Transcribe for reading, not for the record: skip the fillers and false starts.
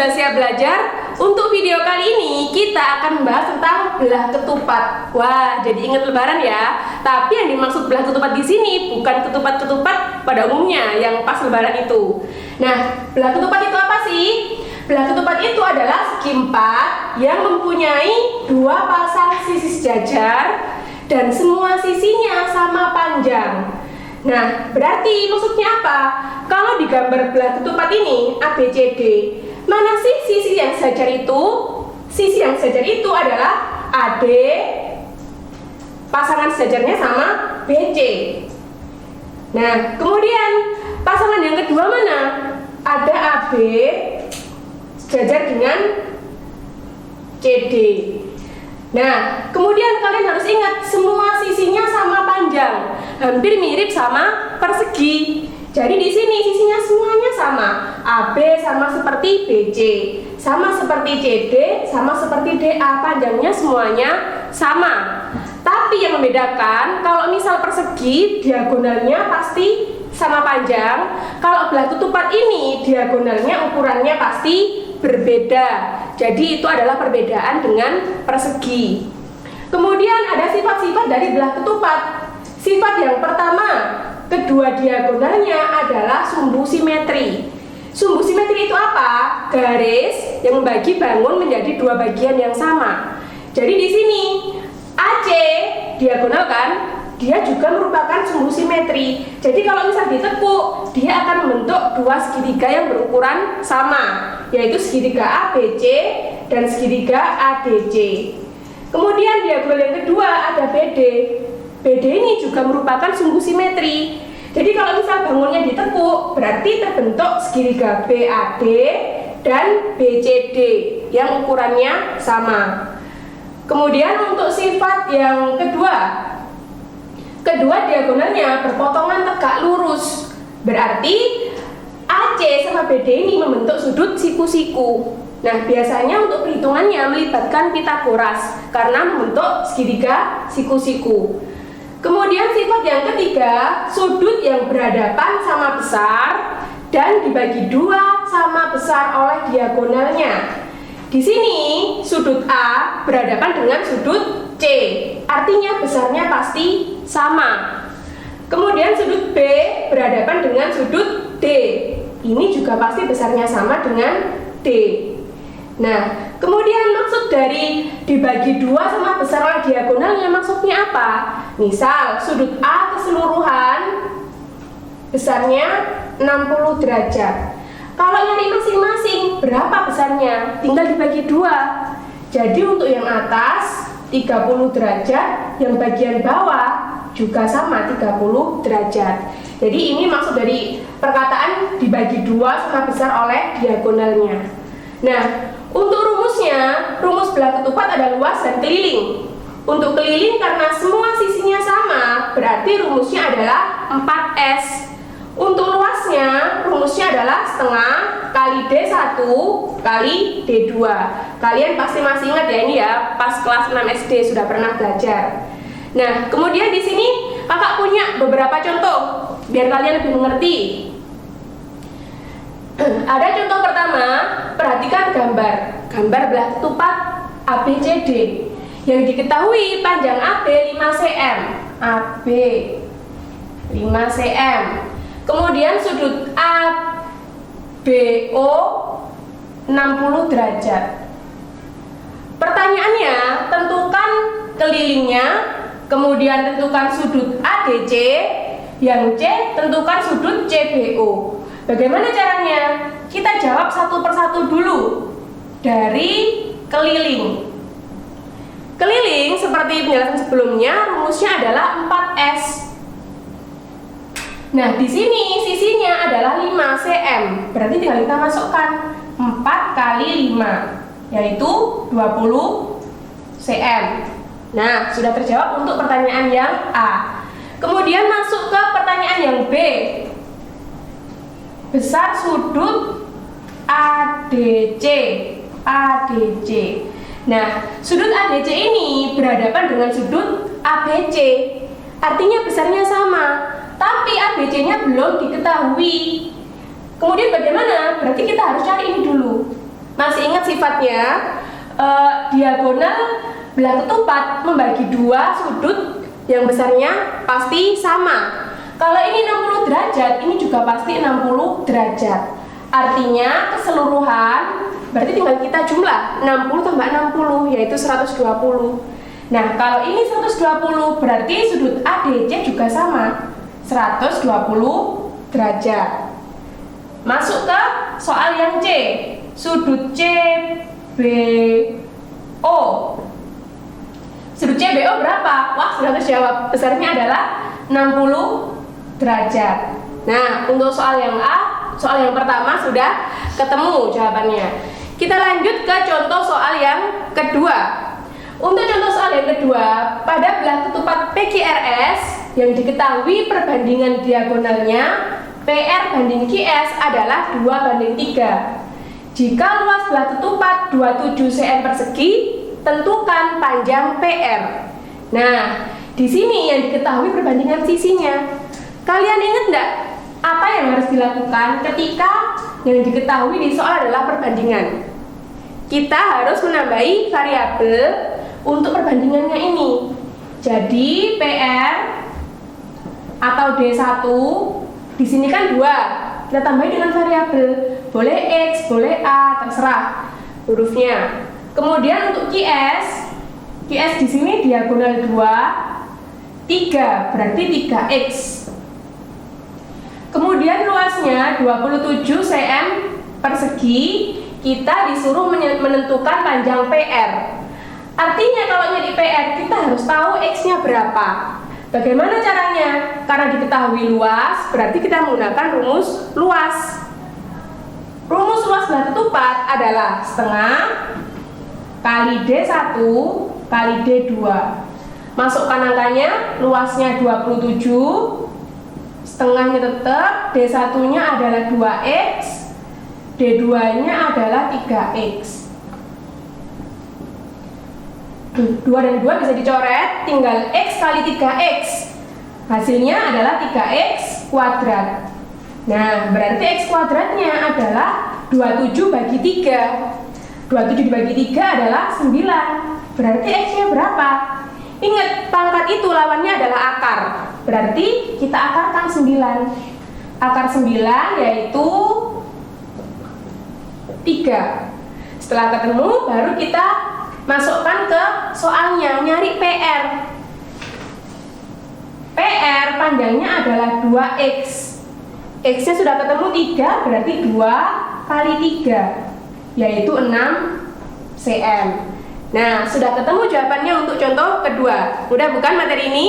sudah siap belajar? Untuk video kali ini kita akan membahas tentang belah ketupat. Wah, jadi ingat lebaran ya. Tapi yang dimaksud belah ketupat di sini bukan ketupat-ketupat pada umumnya yang pas lebaran itu. Nah, belah ketupat itu apa sih? Belah ketupat itu adalah segi empat yang mempunyai dua pasang sisi sejajar dan semua sisinya sama panjang. Nah, berarti maksudnya apa? Kalau di gambar belah ketupat ini ABCD, mana sih sisi yang sejajar itu? Sisi yang sejajar itu adalah AD, pasangan sejajarnya sama BC. Nah, kemudian pasangan yang kedua mana? Ada AB sejajar dengan CD. Nah, kemudian kalian harus ingat semua sisinya sama panjang, hampir mirip sama persegi. Jadi di sini sisinya semuanya sama. AB sama seperti BC, sama seperti CD, sama seperti DA, panjangnya semuanya sama. Tapi yang membedakan, kalau misal persegi, diagonalnya pasti sama panjang. Kalau belah ketupat ini, diagonalnya ukurannya pasti berbeda. Jadi itu adalah perbedaan dengan persegi. Kemudian ada sifat-sifat dari belah ketupat. Sifat yang pertama, kedua diagonalnya adalah sumbu simetri. Sumbu simetri itu apa? Garis yang membagi bangun menjadi dua bagian yang sama. Jadi di sini AC diagonal kan, dia juga merupakan sumbu simetri. Jadi kalau misal ditekuk, dia akan membentuk dua segitiga yang berukuran sama, yaitu segitiga ABC dan segitiga ADC. Kemudian diagonal yang kedua ada BD. BD ini juga merupakan sumbu simetri. Jadi kalau misal bangunnya ditekuk, berarti terbentuk segitiga BAD dan BCD yang ukurannya sama. Kemudian untuk sifat yang kedua diagonalnya berpotongan tegak lurus. Berarti AC sama BD ini membentuk sudut siku-siku. Nah, biasanya untuk perhitungannya melibatkan Pitagoras karena membentuk segitiga siku-siku. Kemudian sifat yang ketiga, sudut yang berhadapan sama besar dan dibagi dua sama besar oleh diagonalnya. Di sini sudut A berhadapan dengan sudut C, artinya besarnya pasti sama. Kemudian sudut B berhadapan dengan sudut D, ini juga pasti besarnya sama dengan D. Nah, kemudian maksud dari dibagi dua sama besar oleh diagonalnya maksudnya apa? Misal sudut A keseluruhan besarnya 60 derajat. Kalau nyari masing-masing berapa besarnya? Tinggal dibagi dua. Jadi untuk yang atas 30 derajat, yang bagian bawah juga sama 30 derajat. Jadi ini maksud dari perkataan dibagi dua sama besar oleh diagonalnya. Nah, untuk rumusnya, rumus belah ketupat ada luas dan keliling. Untuk keliling karena semua sisinya sama, berarti rumusnya adalah 4S. Untuk luasnya, rumusnya adalah setengah kali D1 kali D2. Kalian pasti masih ingat ya ini ya, pas kelas 6 SD sudah pernah belajar. Nah, kemudian di sini kakak punya beberapa contoh biar kalian lebih mengerti. Ada contoh pertama, perhatikan gambar belah ketupat ABCD yang diketahui panjang AB 5 cm, AB 5 cm. Kemudian sudut ABO 60 derajat. Pertanyaannya, tentukan kelilingnya, kemudian tentukan sudut ADC, yang C tentukan sudut CBO. Bagaimana caranya? Kita jawab satu persatu dulu. Dari keliling. Keliling seperti penjelasan sebelumnya, rumusnya adalah 4S. Nah, di sini sisinya adalah 5 cm. Berarti tinggal kita masukkan 4 kali 5, yaitu 20 cm. Nah, sudah terjawab untuk pertanyaan yang A. Kemudian masuk ke pertanyaan yang B. Besar sudut ADC. Nah, sudut ADC ini berhadapan dengan sudut ABC. Artinya besarnya sama, tapi ABC-nya belum diketahui. Kemudian bagaimana? Berarti kita harus cari ini dulu. Masih ingat sifatnya? Diagonal belah ketupat membagi dua sudut yang besarnya pasti sama. Kalau ini 60 derajat, ini juga pasti 60 derajat. Artinya keseluruhan berarti tinggal kita jumlah 60 tambah 60 yaitu 120. Nah, kalau ini 120 berarti sudut ADC juga sama 120 derajat. Masuk ke soal yang C. Sudut CBO. Sudut CBO berapa? Wah, sudah terjawab. Besarnya adalah 60 derajat. Nah, untuk soal yang A, soal yang pertama sudah ketemu jawabannya. Kita lanjut ke contoh soal yang kedua. Untuk contoh soal yang kedua, pada belah ketupat PQRS yang diketahui perbandingan diagonalnya PR banding QS adalah 2:3. Jika luas belah ketupat 27 cm persegi, tentukan panjang PR. Nah, di sini yang diketahui perbandingan sisinya. Kalian ingat enggak apa yang harus dilakukan ketika yang diketahui di soal adalah perbandingan? Kita harus menambahi variabel untuk perbandingannya ini. Jadi PR atau D1 di sini kan 2. Kita tambahin dengan variabel. Boleh X, boleh A, terserah hurufnya. Kemudian untuk QS di sini diagonal 2, 3, berarti 3X. Kemudian luasnya 27 cm persegi, kita disuruh menentukan panjang PR. Artinya kalau nyari PR kita harus tahu X-nya berapa. Bagaimana caranya? Karena diketahui luas, berarti kita menggunakan rumus luas. Rumus luas belah ketupat adalah setengah kali D1 kali D2. Masukkan angkanya, luasnya 27, setengahnya tetap, D1-nya adalah 2X, D2-nya adalah 3X. 2 dan 2 bisa dicoret, tinggal X kali 3X. Hasilnya adalah 3X kuadrat. Nah, berarti X kuadratnya adalah 27 bagi 3. 27 dibagi 3 adalah 9. Berarti X-nya berapa? Ingat, pangkat itu lawannya adalah akar. Berarti kita akarkan 9. Akar 9 yaitu 3. Setelah ketemu, baru kita masukkan ke soalnya, nyari PR. PR panjangnya adalah 2X. X-nya sudah ketemu 3, berarti 2 kali 3, yaitu 6 cm. Nah, sudah ketemu jawabannya untuk contoh kedua. Mudah bukan materi ini?